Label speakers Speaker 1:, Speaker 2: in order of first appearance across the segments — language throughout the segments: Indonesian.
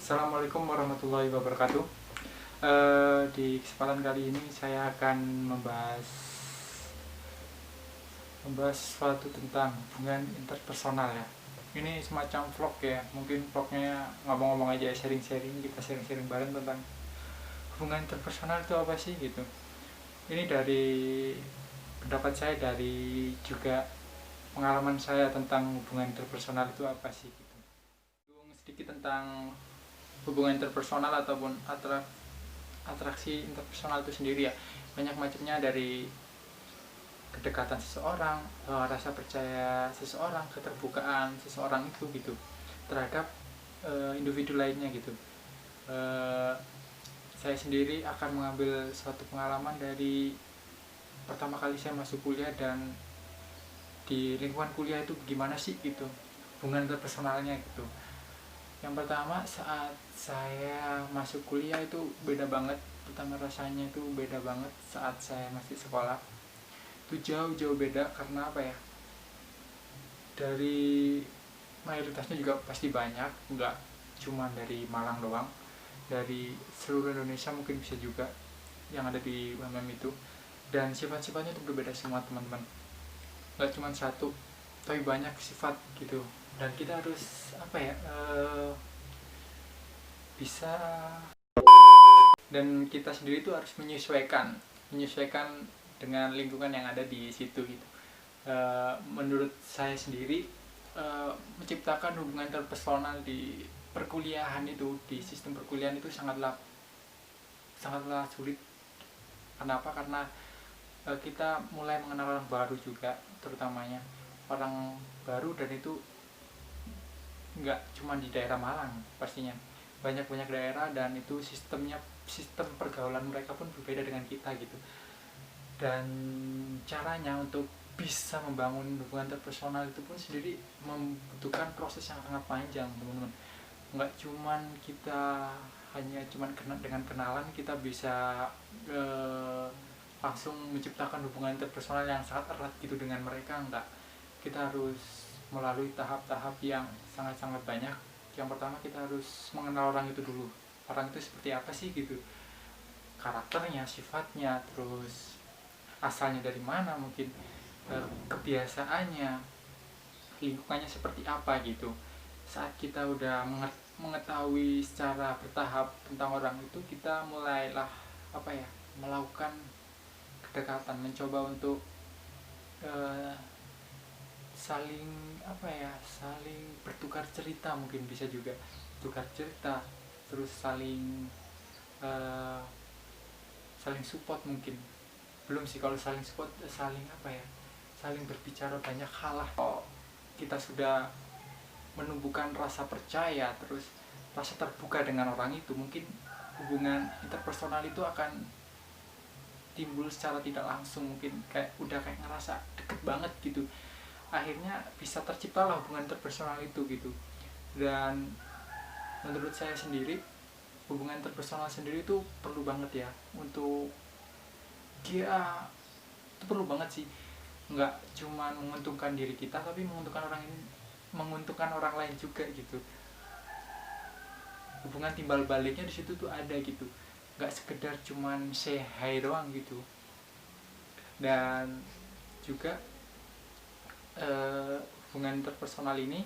Speaker 1: Assalamualaikum warahmatullahi wabarakatuh. Di kesempatan kali ini saya akan membahas sesuatu tentang hubungan interpersonal ya. Ini semacam vlog ya, mungkin vlognya ngomong-ngomong aja, sharing-sharing, kita sharing-sharing bareng tentang hubungan interpersonal itu apa sih gitu. Ini dari pendapat saya, dari juga pengalaman saya tentang hubungan interpersonal itu apa sih gitu. Sedikit tentang hubungan interpersonal ataupun atraksi interpersonal itu sendiri ya. Banyak macamnya, dari kedekatan seseorang, rasa percaya seseorang, keterbukaan seseorang itu gitu terhadap individu lainnya gitu. Saya sendiri akan mengambil suatu pengalaman dari pertama kali saya masuk kuliah, dan di lingkungan kuliah itu gimana sih gitu hubungan interpersonalnya gitu. Yang pertama, saat saya masuk kuliah itu beda banget. Pertama rasanya itu beda banget saat saya masih sekolah. Itu jauh-jauh beda karena apa ya? Dari mayoritasnya juga pasti banyak, nggak cuma dari Malang doang. Dari seluruh Indonesia mungkin bisa juga yang ada di UMM itu. Dan sifat-sifatnya itu berbeda semua teman-teman. Nggak cuma satu, tapi banyak sifat gitu. Dan kita harus apa ya? Bisa, dan kita sendiri itu harus menyesuaikan dengan lingkungan yang ada di situ gitu. Menurut saya sendiri, menciptakan hubungan interpersonal di perkuliahan itu, di sistem perkuliahan itu sangatlah sulit. Kenapa? Karena kita mulai mengenal orang baru juga, terutamanya orang baru, dan itu nggak cuma di daerah Malang pastinya, banyak daerah, dan itu sistem pergaulan mereka pun berbeda dengan kita gitu. Dan caranya untuk bisa membangun hubungan interpersonal itu pun sendiri membutuhkan proses yang sangat panjang teman-teman. Nggak cuman kita hanya dengan kenalan kita bisa langsung menciptakan hubungan interpersonal yang sangat erat gitu dengan mereka, enggak. Kita harus melalui tahap-tahap yang sangat-sangat banyak. Yang pertama, kita harus mengenal orang itu dulu. Orang itu seperti apa sih gitu, karakternya, sifatnya, terus asalnya dari mana, mungkin kebiasaannya, lingkungannya seperti apa gitu. Saat kita udah mengetahui secara bertahap tentang orang itu, kita mulailah apa ya, melakukan kedekatan, mencoba untuk saling bertukar cerita, mungkin bisa juga tukar cerita, terus uh, saling support mungkin. Belum sih kalau saling support, saling berbicara banyak hal lah. Oh, kita sudah menumbuhkan rasa percaya, terus rasa terbuka dengan orang itu, mungkin hubungan interpersonal itu akan timbul secara tidak langsung, mungkin udah kayak ngerasa deket banget gitu. Akhirnya bisa terciptalah hubungan interpersonal itu gitu. Dan menurut saya sendiri, hubungan interpersonal sendiri itu perlu banget ya, untuk dia itu perlu banget sih. Nggak cuma menguntungkan diri kita, tapi menguntungkan orang lain juga gitu. Hubungan timbal baliknya di situ tuh ada gitu, nggak sekedar cuman say hi doang gitu. Dan juga hubungan interpersonal ini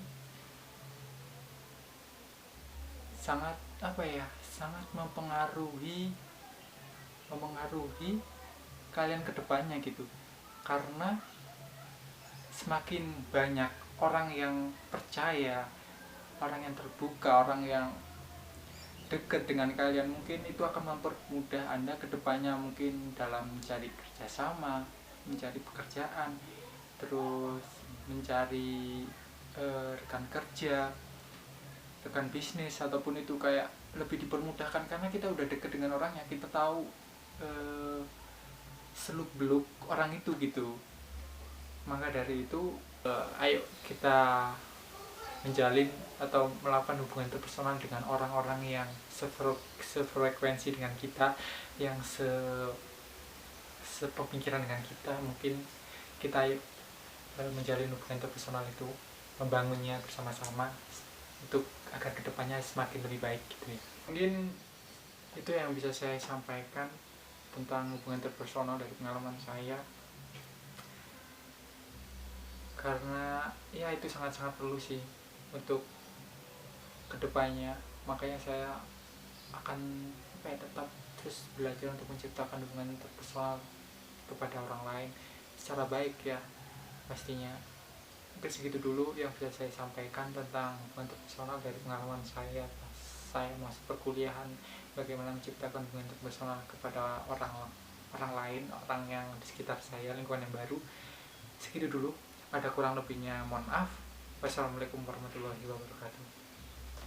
Speaker 1: sangat sangat mempengaruhi kalian kedepannya gitu. Karena semakin banyak orang yang percaya, orang yang terbuka, orang yang dekat dengan kalian, mungkin itu akan mempermudah Anda kedepannya, mungkin dalam mencari kerjasama, mencari pekerjaan, terus mencari rekan kerja, rekan bisnis, ataupun itu kayak lebih dipermudahkan karena kita udah deket dengan orangnya, kita tahu seluk beluk orang itu gitu. Maka dari itu, ayo kita menjalin atau melakukan hubungan interpersonal dengan orang-orang yang sefrekuensi dengan kita, yang sepemikiran dengan kita. Mungkin kita menjalin hubungan interpersonal itu, membangunnya bersama-sama untuk agar kedepannya semakin lebih baik gitu ya. Mungkin itu yang bisa saya sampaikan tentang hubungan interpersonal dari pengalaman saya, karena ya itu sangat-sangat perlu sih untuk kedepannya. Makanya saya akan tetap terus belajar untuk menciptakan hubungan interpersonal kepada orang lain secara baik ya pastinya. Mungkin segitu dulu yang bisa saya sampaikan tentang hubungan interpersonal dari pengalaman saya pas saya masuk perkuliahan, bagaimana menciptakan hubungan interpersonal kepada orang lain, orang yang di sekitar saya, lingkungan yang baru. Segitu dulu, ada kurang lebihnya mohon maaf. Wassalamualaikum warahmatullahi wabarakatuh.